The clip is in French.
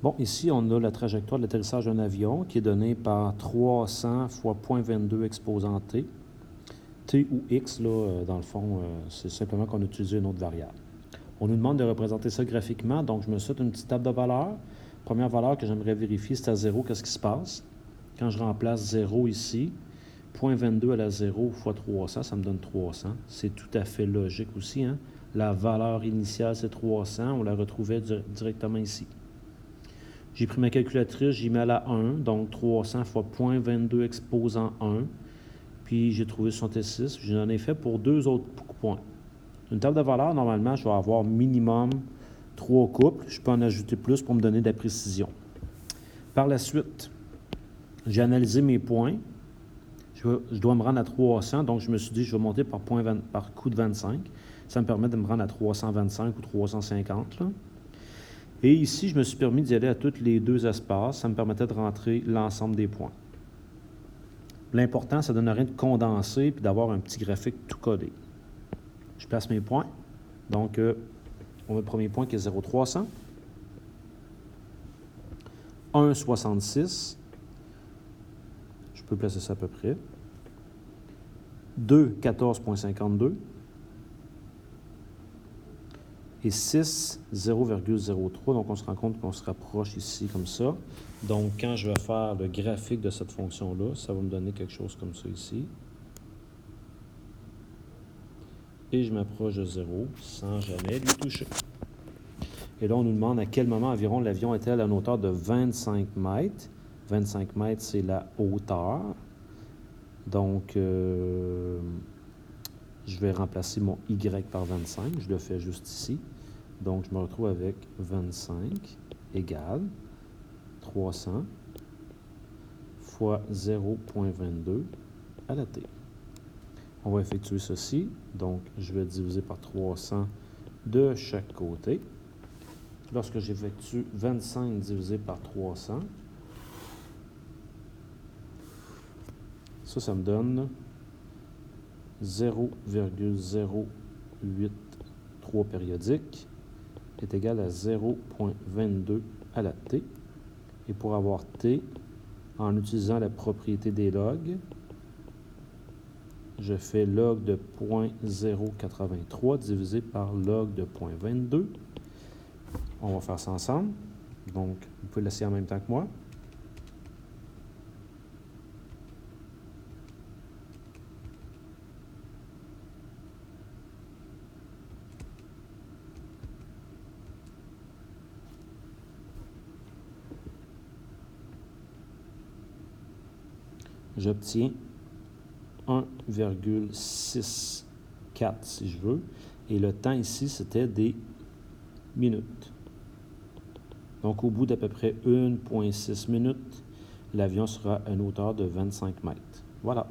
Bon, ici, on a la trajectoire de l'atterrissage d'un avion qui est donnée par 300 fois 0.22 exposant T. T ou X, là, dans le fond, c'est simplement qu'on a utilisé une autre variable. On nous demande de représenter ça graphiquement, donc je me souhaite une petite table de valeurs. Première valeur que j'aimerais vérifier, c'est à 0, qu'est-ce qui se passe? Quand je remplace 0 ici, 0.22 à la 0 fois 300, ça me donne 300. C'est tout à fait logique aussi, hein? La valeur initiale, c'est 300, on la retrouvait directement ici. J'ai pris ma calculatrice, j'y mets à la 1, donc 300 fois 0.22 exposant 1, puis j'ai trouvé 66. J'en ai fait pour deux autres points. Une table de valeurs, normalement, je vais avoir minimum 3 couples. Je peux en ajouter plus pour me donner de la précision. Par la suite, j'ai analysé mes points. Je dois me rendre à 300, donc je me suis dit je vais monter par coup de 25. Ça me permet de me rendre à 325 ou 350. Là. Et ici, je me suis permis d'y aller à tous les deux espaces. Ça me permettait de rentrer l'ensemble des points. L'important, ça ne donne rien de condenser et d'avoir un petit graphique tout codé. Je place mes points. Donc, on a le premier point qui est 0,300. 1,66. Je peux placer ça à peu près. 2, 14,52. Et 6, 0,03. Donc, on se rend compte qu'on se rapproche ici comme ça. Donc, quand je vais faire le graphique de cette fonction-là, ça va me donner quelque chose comme ça ici. Et je m'approche de 0 sans jamais lui toucher. Et là, on nous demande à quel moment environ l'avion était à une hauteur de 25 mètres. 25 mètres, c'est la hauteur. Donc, je vais remplacer mon Y par 25. Je le fais juste ici. Donc, je me retrouve avec 25 égale 300 fois 0,22 à la T. On va effectuer ceci. Donc, je vais diviser par 300 de chaque côté. Lorsque j'effectue 25 divisé par 300, ça me donne 0,083 périodique est égal à 0,22 à la T. Et pour avoir T, en utilisant la propriété des logs, je fais log de 0,083 divisé par log de 0,22. On va faire ça ensemble. Donc, vous pouvez l'essayer en même temps que moi. J'obtiens 1,64 si je veux. Et le temps ici, c'était des minutes. Donc, au bout d'à peu près 1,6 minutes, l'avion sera à une hauteur de 25 mètres. Voilà.